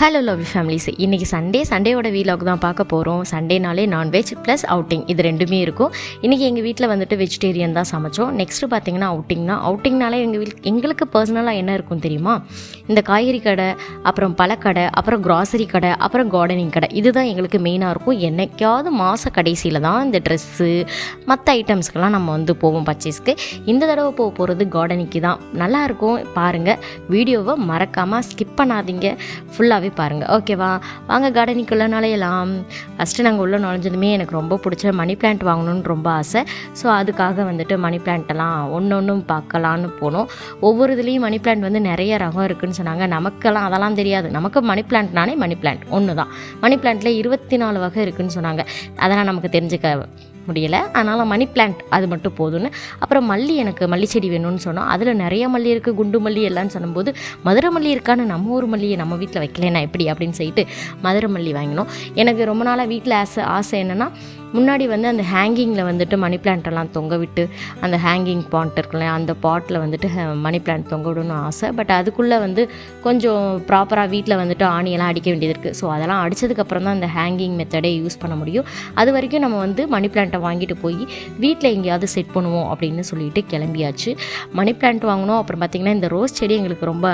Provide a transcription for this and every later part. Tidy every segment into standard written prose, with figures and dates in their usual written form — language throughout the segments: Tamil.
ஹலோ லவ் ஃபேமிலிஸ், இன்றைக்கி சண்டேவோட வீலாக் தான் பார்க்க போகிறோம். சண்டேனாலே நான்வெஜ் ப்ளஸ் அவுட்டிங் இது ரெண்டுமே இருக்கும். இன்றைக்கி எங்கள் வீட்டில் வந்துட்டு வெஜிடேரியன் தான் சமைச்சோம். நெக்ஸ்ட்டு பார்த்திங்கன்னா அவுட்டிங்னாலே எங்களுக்கு பர்சனலாக என்ன இருக்கும் தெரியுமா? இந்த காய்கறி கடை, அப்புறம் பழக்கடை, அப்புறம் க்ராசரி கடை, அப்புறம் கார்டனிங் கடை, இதுதான் எங்களுக்கு மெயினாக இருக்கும். என்னைக்காவது மாத கடைசியில் தான் இந்த ட்ரெஸ்ஸு மற்ற ஐட்டம்ஸ்க்கெல்லாம் நம்ம வந்து போவோம் பர்ச்சேஸ்க்கு. இந்த தடவை போகிறது கார்டனிங்க்கு தான். நல்லாயிருக்கும், பாருங்கள். வீடியோவை மறக்காமல் ஸ்கிப் பண்ணாதீங்க, ஃபுல்லாகவே பாருங்கள். ஓகேவா? வாங்க கார்டனிங்குள்ளே நுழையலாம். ஃபஸ்ட்டு நாங்கள் உள்ளே நுழைஞ்சதுமே எனக்கு ரொம்ப பிடிச்ச மணி பிளான்ட் வாங்கணும்னு ரொம்ப ஆசை. ஸோ அதுக்காக வந்துட்டு மணி பிளான்ட்டெல்லாம் ஒன்றும் பார்க்கலான்னு போனோம். ஒவ்வொரு இதுலேயும் மணி பிளான்ட் வந்து நிறைய ரகம் இருக்குதுன்னு சொன்னாங்க. நமக்கெல்லாம் அதெல்லாம் தெரியாது. நமக்கு மணி பிளான்ட்னாலே மணி பிளான்ட் ஒன்று தான். மணி பிளான்ட்டில் 24 வகை இருக்குதுன்னு சொன்னாங்க. அதெல்லாம் நமக்கு தெரிஞ்சுக்க முடியலை. அதனால் மணி பிளான்ட் அது மட்டும் போதும்னு. அப்புறம் எனக்கு மல்லி செடி வேணும்னு சொன்னோம். அதில் நிறைய மல்லி இருக்குது, குண்டு மல்லி எல்லாம் சொல்லும்போது மதுரை மல்லி இருக்கான்னு நம்ம ஊர் மல்லியை நம்ம வீட்டில் வைக்கலன்னா எப்படி அப்படின்னு சொல்லிட்டு மதுரை மல்லி வாங்கினோம். எனக்கு ரொம்ப நாளாக வீட்டில் ஆசை என்னென்னா, முன்னாடி வந்து அந்த ஹேங்கிங்கில் வந்துட்டு மணி பிளான்ட்டெல்லாம் தொங்க விட்டு, அந்த ஹேங்கிங் பாட் இருக்குல்ல, அந்த பாட்டில் வந்துட்டு மணி பிளான்ட் தொங்க விடணும்னு ஆசை. பட் அதுக்குள்ளே வந்து கொஞ்சம் ப்ராப்பராக வீட்டில் வந்துட்டு ஆணியெல்லாம் அடிக்க வேண்டியது இருக்குது. ஸோ அதெல்லாம் அடித்ததுக்கப்புறம் தான் அந்த ஹேங்கிங் மெத்தடே யூஸ் பண்ண முடியும். அது வரைக்கும் நம்ம வந்து மணி பிளான்ட்டை வாங்கிட்டு போய் வீட்டில் எங்கேயாவது செட் பண்ணுவோம் அப்படின்னு சொல்லிட்டு கிளம்பியாச்சு. மணி பிளான்ட் வாங்கினோம். அப்புறம் பார்த்திங்கன்னா இந்த ரோஸ் செடி எங்களுக்கு ரொம்ப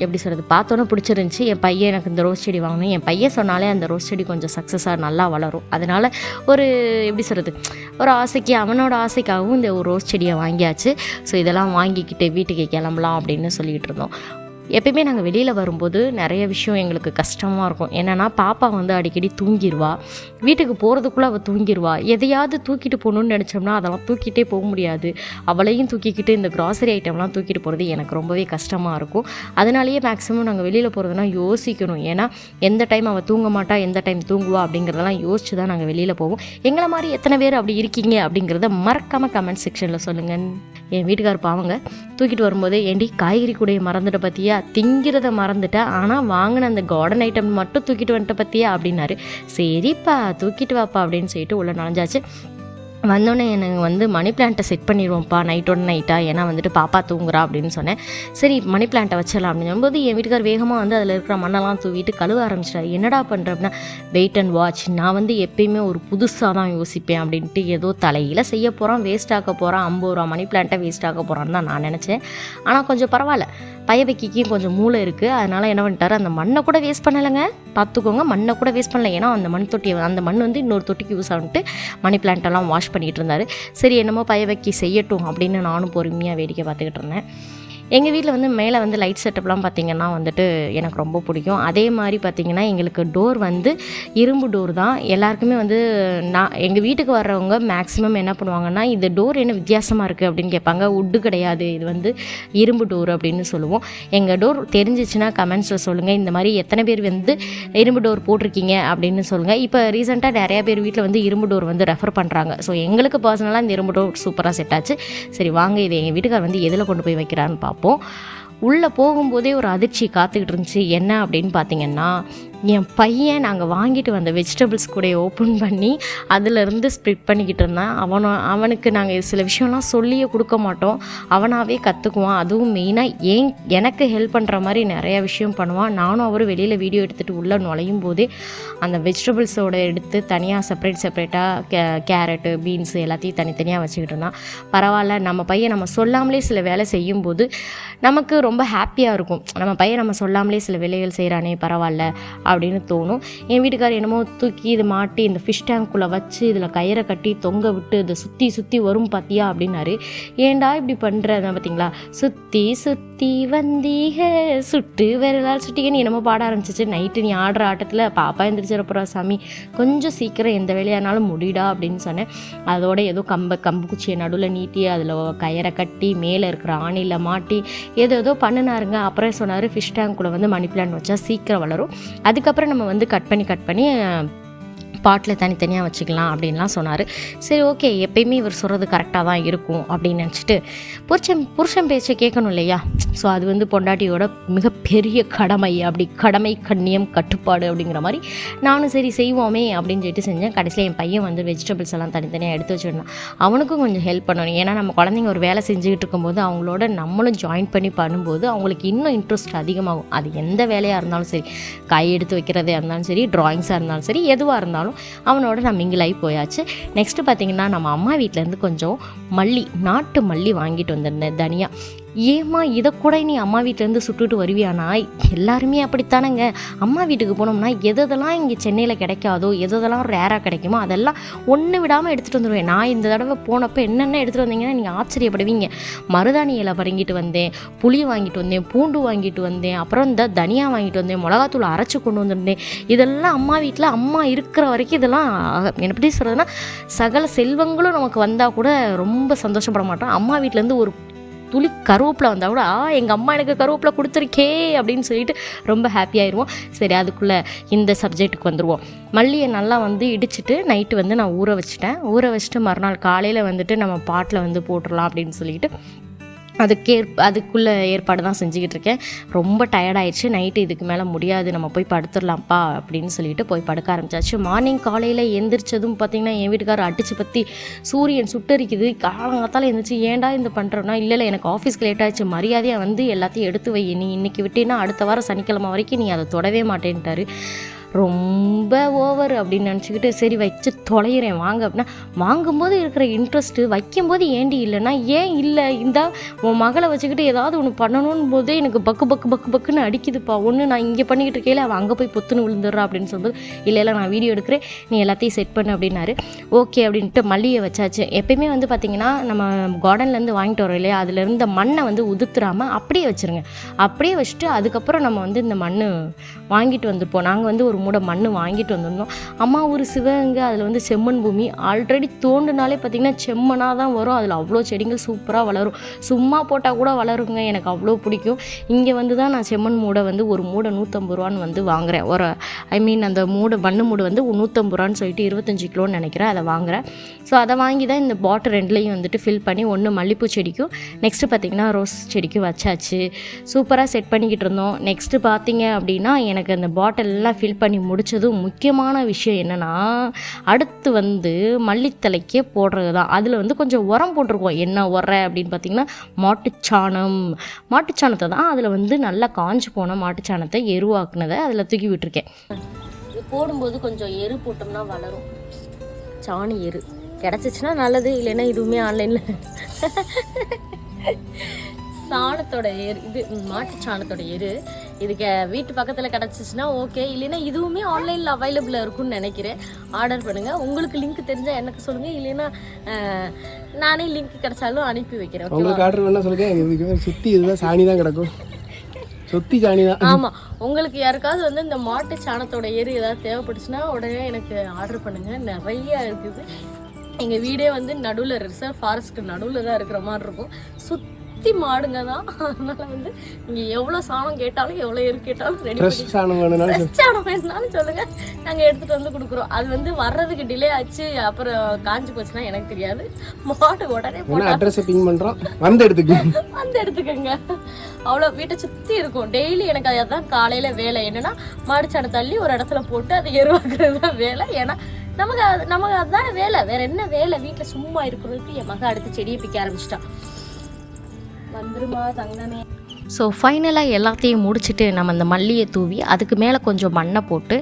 எப்படி சொல்கிறது, பார்த்தோன்னே பிடிச்சிருந்துச்சி. என் பையன் எனக்கு இந்த ரோஸ் செடி வாங்கணும். என் பையன் சொன்னாலே அந்த ரோஸ் செடி கொஞ்சம் சக்ஸஸாக நல்லா வளரும். அதனால் ஒரு எப்படி சொல்கிறது, ஒரு ஆசைக்கு, அவனோட ஆசைக்காகவும் இந்த ஒரு ரோஸ் செடியை வாங்கியாச்சு. ஸோ இதெல்லாம் வாங்கிக்கிட்டு வீட்டுக்கு கிளம்பலாம் அப்படின்னு சொல்லிகிட்டு இருந்தோம். எப்பயுமே நாங்கள் வெளியில் வரும்போது நிறைய விஷயம் எங்களுக்கு கஷ்டமாக இருக்கும். என்னென்னா, பாப்பா வந்து அடிக்கடி தூங்கிடுவா. வீட்டுக்கு போகிறதுக்குள்ளே அவள் தூங்கிடுவா. எதையாவது தூக்கிட்டு போகணுன்னு நினச்சோம்னா அதெல்லாம் தூக்கிட்டே போக முடியாது. அவளையும் தூக்கிக்கிட்டு இந்த க்ராசரி ஐட்டம்லாம் தூக்கிட்டு போகிறது எனக்கு ரொம்பவே கஷ்டமாக இருக்கும். அதனாலேயே மேக்ஸிமம் நாங்கள் வெளியில் போகிறதுனா யோசிக்கணும். ஏன்னா எந்த டைம் அவள் தூங்க மாட்டா, எந்த டைம் தூங்குவா அப்படிங்கிறதெல்லாம் யோசிச்சு தான் நாங்கள் வெளியில் போவோம். எங்களை மாதிரி எத்தனை பேர் அப்படி இருக்கீங்க அப்படிங்கிறத மறக்காமல் கமெண்ட் செக்ஷனில் சொல்லுங்கள். என் வீட்டுக்கார் பாவங்க தூக்கிட்டு வரும்போது, ஏண்டி காய்கறி கூடையை மறந்துட்ட பற்றியா, திங்கிறத மறந்துட்டேன், ஆனால் வாங்கின அந்த கார்டன் ஐட்டம் மட்டும் தூக்கிட்டு வந்துட்ட பற்றியா அப்படின்னாரு. சரிப்பா தூக்கிட்டு வாப்பா அப்படின்னு சொல்லிட்டு உள்ள நுழைஞ்சாச்சு. வந்தோடனே எனக்கு வந்து மணி பிளான்ட்டை செட் பண்ணிடுவோம்ப்பா நைட்டோட நைட்டாக, ஏன்னா வந்துட்டு பாப்பா தூங்குறா அப்படின்னு சொன்னேன். சரி மணி பிளான்ட்டை வச்சிடலாம் அப்படின்னு சொல்லும்போது என் வீட்டுக்கார் வேகமாக வந்து அதில் இருக்கிற மண்ணெல்லாம் தூவிட்டு கழுவ ஆரம்பிச்சிட்டாரு. என்னடா பண்ணுற அப்படின்னா, வெயிட் அண்ட் வாட்ச், நான் வந்து எப்பயுமே ஒரு புதுசாக தான் யோசிப்பேன் அப்படின்ட்டு ஏதோ தலையில் செய்ய போகிறான், வேஸ்ட் ஆக்க போகிறான், 50 ரூபா மணி பிளான்ட்டை வேஸ்ட் ஆக்க போகிறான்னு தான் நான் நினச்சேன். ஆனால் கொஞ்சம் பரவாயில்ல, பையவைக்கும் கொஞ்சம் மூளை இருக்குது. அதனால் என்ன பண்ணிட்டாரு, அந்த மண்ணை கூட வேஸ்ட் பண்ணலைங்க. பார்த்துக்கோங்க, மண்ணை கூட வேஸ்ட் பண்ணல. ஏன்னா அந்த மண் வந்து இன்னொரு தொட்டிக்கு யூஸ் ஆகிட்டு மணி பிளான்ட்டெல்லாம் வாஷ் பண்ணிகிட்டு இருந்தார். சரி என்னமோ பையவைக்கி செய்யட்டும் அப்படின்னு நானும் பொறுமையாக வேடிக்கை பார்த்துக்கிட்டு இருந்தேன். எங்கள் வீட்டில் வந்து மேலே வந்து லைட் செட்டப்லாம் பார்த்திங்கன்னா வந்துட்டு எனக்கு ரொம்ப பிடிக்கும். அதே மாதிரி பார்த்திங்கன்னா எங்களுக்கு டோர் வந்து இரும்பு டோர் தான். எல்லாருக்குமே வந்து எங்கள் வீட்டுக்கு வர்றவங்க மேக்ஸிமம் என்ன பண்ணுவாங்கன்னா, இந்த டோர் என்ன வித்தியாசமாக இருக்குது அப்படின்னு கேட்பாங்க. உட்டு கிடையாது, இது வந்து இரும்பு டோர் அப்படின்னு சொல்லுவோம். எங்கள் டோர் தெரிஞ்சிச்சுன்னா கமெண்ட்ஸில் சொல்லுங்கள். இந்த மாதிரி எத்தனை பேர் வந்து இரும்பு டோர் போட்டிருக்கீங்க அப்படின்னு சொல்லுங்கள். இப்போ ரீசெண்டாக நிறையா பேர் வீட்டில் வந்து இரும்பு டோர் வந்து ரெஃபர் பண்ணுறாங்க. ஸோ எங்களுக்கு பர்சனலாக இந்த இரும்பு டோர் சூப்பராக செட் ஆச்சு. சரி வாங்க, இது எங்கள் வீட்டுக்கார் வந்து எதில் கொண்டு போய் வைக்கிறான்னு பார்ப்போம். உள்ளே போகும்போதே ஒரு அதிர்ச்சி காத்துக்கிட்டு இருந்துச்சு. என்ன அப்படின்னு பார்த்தீங்கன்னா, என் பையன் நாங்கள் வாங்கிட்டு வந்த வெஜிடபிள்ஸ் கூட ஓப்பன் பண்ணி அதிலிருந்து ஸ்ப்ளிட் பண்ணிக்கிட்டு இருந்தான். அவனுக்கு நாங்கள் சில விஷயம்லாம் சொல்லியே கொடுக்க மாட்டோம், அவனாகவே கற்றுக்குவான். அதுவும் மெயினாக எனக்கு ஹெல்ப் பண்ணுற மாதிரி நிறையா விஷயம் பண்ணுவான். நானும் அவரும் வெளியில் வீடியோ எடுத்துகிட்டு உள்ளே நுழையும் போதே அந்த வெஜிடபிள்ஸோட எடுத்து தனியாக செப்பரேட்டாக கேரட்டு, பீன்ஸு எல்லாத்தையும் தனித்தனியாக வச்சுக்கிட்டு இருந்தான். பரவாயில்ல, நம்ம பையன் நம்ம சொல்லாமலே சில வேலை செய்யும்போது நமக்கு ரொம்ப ஹாப்பியாக இருக்கும். நம்ம பையன் நம்ம சொல்லாமலே சில வேலைகள் செய்கிறானே, பரவாயில்ல அப்படின்னு தோணும். என் வீட்டுக்காரர் என்னமோ தூக்கி இதை மாட்டி இந்த ஃபிஷ் டேங்க்குள்ளே வச்சு இதில் கயிறை கட்டி தொங்க விட்டு இதை சுற்றி வரும் பார்த்தியா அப்படின்னாரு. ஏண்டா இப்படி பண்ணுறத பார்த்தீங்களா, சுற்றி வந்தீக சுட்டு வேறெல்லாம் சுட்டிங்கன்னு என்னமோ பாட ஆரம்பிச்சிச்சு. நைட்டு நீ ஆடுற ஆட்டத்தில் பாப்பா எந்திரிச்சிடப்போறா சாமி, கொஞ்சம் சீக்கிரம் எந்த வேலையானாலும் முடிடா அப்படின்னு சொன்னேன். அதோட ஏதோ கம்பு குச்சியை நடுவில் நீட்டி அதில் கயிறை கட்டி மேலே இருக்கிற ஆணியில் மாட்டி ஏதோ பண்ணினாருங்க. அப்புறம் சொன்னார், ஃபிஷ் டேங்க்குள்ளே வந்து மணி பிளான்ட் வச்சா சீக்கிரம் வளரும். அதுக்கப்புறம் நம்ம வந்து கட் பண்ணி பாட்டில் தனித்தனியாக வச்சுக்கலாம் அப்படின்லாம் சொன்னார். சரி ஓகே, எப்பயுமே இவர் சொல்கிறது கரெக்டாக தான் இருக்கும் அப்படின்னு நினச்சிட்டு புருஷன் பேச்சை கேட்கணும் இல்லையா. ஸோ அது வந்து பொண்டாட்டியோட மிகப்பெரிய கடமை, அப்படி கடமை கண்ணியம் கட்டுப்பாடு அப்படிங்கிற மாதிரி நானும் சரி செய்வோமே அப்படின்னு சொல்லிட்டு செஞ்சேன். கடைசியில் என் பையன் வந்து வெஜிடபிள்ஸ் எல்லாம் தனித்தனியாக எடுத்து வச்சுருந்தான். அவனுக்கும் கொஞ்சம் ஹெல்ப் பண்ணணும். ஏன்னா நம்ம குழந்தைங்க ஒரு வேலை செஞ்சுக்கிட்டு இருக்கும்போது அவங்களோட நம்மளும் ஜாயின் பண்ணி பண்ணும்போது அவங்களுக்கு இன்னும் இன்ட்ரெஸ்ட் அதிகமாகும். அது எந்த வேலையாக இருந்தாலும் சரி, காய் எடுத்து வைக்கிறதா இருந்தாலும் சரி, ட்ராயிங்ஸாக இருந்தாலும் சரி, எதுவாக இருந்தாலும் அவனோட நான் மிங்கிலாகி போயாச்சு. நெக்ஸ்ட்டு பார்த்திங்கன்னா நம்ம அம்மா வீட்டிலேருந்து கொஞ்சம் நாட்டு மல்லி வாங்கிட்டு வந்திருந்தேன், தனியா. ஏம்மா இதை கூட நீ அம்மா வீட்டிலேருந்து சுட்டுட்டு வருவியானா? எல்லாருமே அப்படித்தானேங்க. அம்மா வீட்டுக்கு போனோம்னா எதெல்லாம் இங்கே சென்னையில் கிடைக்காதோ, எதெல்லாம் ரேராக கிடைக்குமோ அதெல்லாம் ஒன்று விடாமல் எடுத்துகிட்டு வந்துடுவேன். நான் இந்த தடவை போனப்போ என்னென்ன எடுத்துகிட்டு வந்தீங்கன்னா நீங்கள் ஆச்சரியப்படுவீங்க. மருதாணி இலை பறங்கிட்டு வந்தேன், புளி வாங்கிட்டு வந்தேன், பூண்டு வாங்கிட்டு வந்தேன், அப்புறம் இந்த தனியா வாங்கிட்டு வந்தேன், மிளகாத்தூள் அரைச்சி கொண்டு வந்திருந்தேன். இதெல்லாம் அம்மா வீட்டில் அம்மா இருக்கிற வரைக்கும் இதெல்லாம் எப்படி சொல்கிறதுனா, சகல செல்வங்களும் நமக்கு வந்தால் கூட ரொம்ப சந்தோஷப்பட மாட்டோம். அம்மா வீட்டிலேருந்து ஒரு துளி கருவேப்பிலை வந்தால் கூட எங்கள் அம்மா எனக்கு கருவேப்பிலை கொடுத்துருக்கே அப்படின்னு சொல்லிட்டு ரொம்ப ஹாப்பியாகிடுவோம். சரி, அதுக்குள்ளே இந்த சப்ஜெக்ட்டுக்கு வந்துடுவோம். மல்லியை நல்லா வந்து இடிச்சிட்டு நைட்டு வந்து நான் ஊற வச்சுட்டு மறுநாள் காலையில் வந்துட்டு நம்ம பாட்டில் வந்து போட்டுடலாம் அப்படின்னு சொல்லிட்டு அதுக்குள்ளே ஏற்பாடு தான் செஞ்சுக்கிட்டு இருக்கேன். ரொம்ப டயர்டாயிடுச்சு. நைட்டு இதுக்கு மேலே முடியாது, நம்ம போய் படுத்துடலாம்ப்பா அப்படின்னு சொல்லிட்டு போய் படுக்க ஆரம்பிச்சாச்சு. மார்னிங் காலையில் எந்திரிச்சதும் பார்த்திங்கன்னா என் வீட்டுக்காரர் அடித்து பற்றி சூரியன் சுட்டரிக்குது. காலங்காத்தால் எழுந்திரிச்சு ஏன்டா இந்த பண்ணுறோன்னா, இல்லை எனக்கு ஆஃபீஸ்க்கு லேட் ஆகிடுச்சு, மரியாதையாக வந்து எல்லாத்தையும் எடுத்து வை, நீ இன்றைக்கி விட்டீங்கன்னா அடுத்த வாரம் சனிக்கிழமை வரைக்கும் நீ அதை தொடவே மாட்டேன்ட்டாரு. ரொம்ப ஓவர் அப்படின்னு நினச்சிக்கிட்டு சரி வச்சு தொலைகிறேன் வாங்க அப்படின்னா, வாங்கும்போது இருக்கிற இன்ட்ரெஸ்ட்டு வைக்கும்போது ஏண்டி இல்லைன்னா ஏன் இல்லை, இந்த உன் மகளை வச்சுக்கிட்டு ஏதாவது ஒன்று பண்ணணும்னு போதே எனக்கு பக்குன்னு அடிக்குதுப்பா. ஒன்று நான் இங்கே பண்ணிக்கிட்டு இருக்கேன், அவன் அங்கே போய் பொத்துன்னு விழுந்துடுறா அப்படின்னு சொல்லும்போது, இல்லை நான் வீடியோ எடுக்கிறேன், நீ எல்லாத்தையும் செட் பண்ணு அப்படின்னாரு. ஓகே அப்படின்ட்டு மல்லியை வச்சாச்சு. எப்பயுமே வந்து பார்த்திங்கன்னா நம்ம கார்டன்லேருந்து வாங்கிட்டு வரோம் இல்லையா, அதில் இருந்த மண்ணை வந்து உதுத்துறாமல் அப்படியே வச்சுருங்க. அப்படியே வச்சுட்டு அதுக்கப்புறம் நம்ம வந்து இந்த மண் வாங்கிட்டு வந்துருப்போம். நாங்கள் வந்து ஒரு மூடை மண் வாங்கிட்டு வந்திருந்தோம். அம்மா ஊர் சிவகங்கை, அதில் வந்து செம்மண் பூமி. ஆல்ரெடி தோண்டுனாலே பார்த்திங்கன்னா செம்மனாக தான் வரும். அதில் அவ்வளோ செடிகள் சூப்பராக வளரும். சும்மா போட்டால் கூட வளருங்க, எனக்கு அவ்வளோ பிடிக்கும். இங்கே வந்து தான் நான் செம்மண் மூடை வந்து ஒரு மூடை 150 ரூபான்னு வந்து வாங்குகிறேன். அந்த மண் மூடை வந்து 150 ரூபான்னு சொல்லிட்டு 25 கிலோன்னு நினைக்கிறேன், அதை வாங்குகிறேன். ஸோ அதை வாங்கி தான் இந்த பாட்டில் ரெண்டுலேயும் வந்துட்டு ஃபில் பண்ணி ஒன்று மல்லிப்பூ செடிக்கும் நெக்ஸ்ட்டு பார்த்திங்கன்னா ரோஸ் செடிக்கும் வச்சாச்சு. சூப்பராக செட் பண்ணிக்கிட்டு இருந்தோம். நெக்ஸ்ட்டு பார்த்திங்க அப்படின்னா எனக்கு அந்த பாட்டிலெல்லாம் ஃபில் பண்ணி முடித்ததும் முக்கியமான விஷயம் என்னென்னா, அடுத்து வந்து மல்லித்தலைக்கே போடுறது தான். அதில் வந்து கொஞ்சம் உரம் போட்டிருக்கோம். என்ன உரம் அப்படின்னு பார்த்திங்கன்னா மாட்டுச்சாணத்தை தான் அதில் வந்து நல்லா காஞ்சு போன மாட்டுச்சாணத்தை எருவாக்குனதை அதில் தூக்கி விட்டுருக்கேன். போடும்போது கொஞ்சம் எரு போட்டோம்னா வளரும். சாணி எரு கிடச்சிச்சின்னா நல்லது, இல்லைன்னா இதுவுமே ஆன்லைனில் சாணத்தோட எரு, இது மாட்டு சாணத்தோட எரு, இதுக்கு வீட்டு பக்கத்தில் கிடச்சிச்சின்னா ஓகே, இல்லைன்னா இதுவுமே ஆன்லைனில் அவைலபிளாக இருக்கும்னு நினைக்கிறேன். ஆர்டர் பண்ணுங்கள். உங்களுக்கு லிங்க் தெரிஞ்சால் எனக்கு சொல்லுங்கள், இல்லைன்னா நானே லிங்க் கிடைச்சாலும் அனுப்பி வைக்கிறேன். உங்களுக்கு ஆர்டர் பண்ணால் சொல்லுங்கள். சுற்றி இதுதான் சாணி தான் கிடக்கும், சுற்றி சாணி தான். ஆமாம், உங்களுக்கு யாருக்காவது வந்து இந்த மாட்டு சாணத்தோட எரு ஏதாவது தேவைப்பட்டுச்சுன்னா உடனே எனக்கு ஆர்டர் பண்ணுங்கள். நிறையா இருக்குது. எங்கள் வீடே வந்து நடுவில் ரிசர்வ் ஃபாரஸ்ட்க்கு நடுவில் தான் இருக்கிற மாதிரி இருக்கும். சுற்றி மாடுங்க தான். அதனால் வந்து நீங்கள் எவ்வளோ சாணம் கேட்டாலும் எவ்வளோ எரு கேட்டாலும் ரெடி பண்ணி சாணம் வேணுனாலும் சொல்லுங்கள், நாங்கள் எடுத்துகிட்டு வந்து கொடுக்குறோம். அது வந்து வர்றதுக்கு டிலே ஆச்சு, அப்புறம் காஞ்சி போச்சுன்னா எனக்கு தெரியாது. மாடு உடனே அட்ரஸ் பிங் பண்ணுறோம், வந்து எடுத்துக்கோங்க. அவ்வளோ வீட்டை சுற்றி இருக்கும். டெய்லி எனக்கு அதுதான் காலையில் வேலை. என்னென்னா மாடுச்சாணம் தள்ளி ஒரு இடத்துல போட்டு அதை எருவாக்குறது தான் வேலை. ஏன்னா நமக்கு அதுதானே வேலை, வேற என்ன வேலை? வீட்டில் சும்மா இருக்கிறதுக்கு என் மக அடுத்து செடியை பிக்க ஆரம்பிச்சிட்டா. வந்துருமா தங்கமே. ஸோ ஃபைனலாக எல்லாத்தையும் முடிச்சுட்டு நம்ம அந்த மல்லியை தூவி அதுக்கு மேலே கொஞ்சம் மண்ணை போட்டு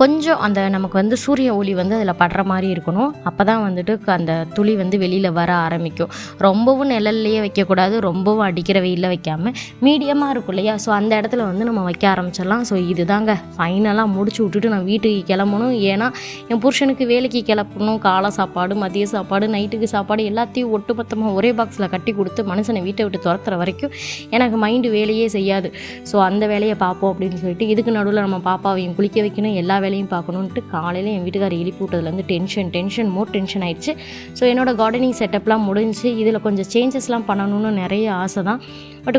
கொஞ்சம் அந்த நமக்கு வந்து சூரிய ஒளி வந்து அதில் படுற மாதிரி இருக்கணும். அப்போ தான் வந்துட்டு அந்த துளி வந்து வெளியில் வர ஆரம்பிக்கும். ரொம்பவும் நிழல்லையே வைக்கக்கூடாது, ரொம்பவும் அடிக்கிற வெயிலில் வைக்காமல் மீடியமாக இருக்கும் இல்லையா. ஸோ அந்த இடத்துல வந்து நம்ம வைக்க ஆரம்பிச்சிடலாம். ஸோ இதுதாங்க ஃபைனலாக முடிச்சு விட்டுட்டு நான் வீட்டுக்கு கிளம்பணும். ஏன்னா என் புருஷனுக்கு வேலைக்கு கிளப்பணும். காலை சாப்பாடு, மதிய சாப்பாடு, நைட்டுக்கு சாப்பாடு எல்லாத்தையும் ஒட்டுமொத்தமாக ஒரே பாக்ஸில் கட்டி கொடுத்து மனுஷனை வீட்டை விட்டு துரத்துற வரைக்கும் எனக்கு மைண்டு வேலையே செய்யாது. ஸோ அந்த வேலையை பார்ப்போம் அப்படின்னு சொல்லிட்டு இதுக்கு நடுவில் நம்ம பாப்பாவையும் குளிக்க வைக்கணும், எல்லா வேலையும் பார்க்கணுன்ட்டு காலையில் என் வீட்டுக்காரர் எழுப்பி விட்டதுலேருந்து டென்ஷன் ஆயிடுச்சு. ஸோ என்னோடய கார்டனிங் செட்டப்லாம் முடிஞ்சு இதில் கொஞ்சம் சேஞ்சஸ்லாம் பண்ணணும்னு நிறைய ஆசை தான். பட்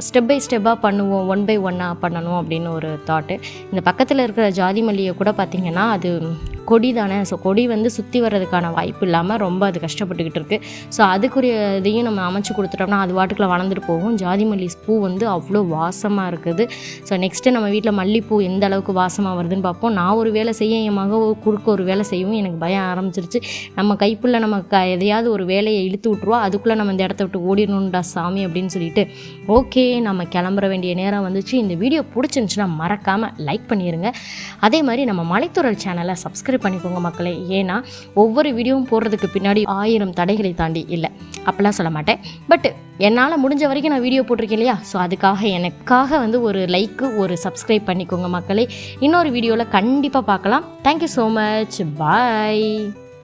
ஸ்டெப் பை ஸ்டெப்பாக பண்ணுவோம், 1 by 1 பண்ணணும் அப்படின்னு ஒரு தாட்டு. இந்த பக்கத்தில் இருக்கிற ஜாதி மல்லியை கூட பார்த்திங்கன்னா அது கொடி தானே, ஸோ கொடி வந்து சுற்றி வர்றதுக்கான வாய்ப்பு இல்லாமல் ரொம்ப அது கஷ்டப்பட்டுக்கிட்டு இருக்குது. ஸோ அதுக்குரிய இதையும் நம்ம அமைச்சு கொடுத்துட்டோம்னா அது வாட்டுக்குள்ள வளர்ந்துட்டு போகும். ஜாதி மல்லி பூ வந்து அவ்வளோ வாசமாக இருக்குது. ஸோ நெக்ஸ்ட்டு நம்ம வீட்டில் மல்லிப்பூ எந்த அளவுக்கு வாசமாக வருதுன்னு பார்ப்போம். நான் ஒரு வேலை செய்ய, என் மக குறுக்க ஒரு வேலை செய்யவும் எனக்கு பயம் ஆரம்பிச்சிருச்சு. நம்ம கைப்புள்ள நம்ம எதையாவது ஒரு வேலையை இழுத்து விட்ருவா, அதுக்குள்ளே நம்ம இந்த இடத்த விட்டு ஓடிடணும்டா சாமி அப்படின்னு சொல்லிட்டு ஓகே நம்ம கிளம்புற வேண்டிய நேரம் வந்துச்சு. இந்த வீடியோ பிடிச்சிருந்துச்சுன்னா மறக்காமல் லைக் பண்ணிடுங்க. அதே மாதிரி நம்ம மலைத்தூரல் சேனலை சப்ஸ்கிரைப் பண்ணிக்கோங்க மக்களே. ஏன்னா ஒவ்வொரு வீடியோவும் போடுறதுக்கு பின்னாடி 1000 தடைகளை தாண்டி இல்லை அப்படிலாம் சொல்ல மாட்டேன், பட் என்னால் முடிஞ்ச வரைக்கும் நான் வீடியோ போட்டிருக்கேன் இல்லையா, ஸோ அதுக்காக எனக்காக வந்து ஒரு லைக்கு ஒரு சப்ஸ்கிரைப் பண்ணிக்கோங்க மக்களே. இன்னொரு வீடியோவில் கண்டிப்பாக பார்க்கலாம். தேங்க்யூ ஸோ மச், பாய்.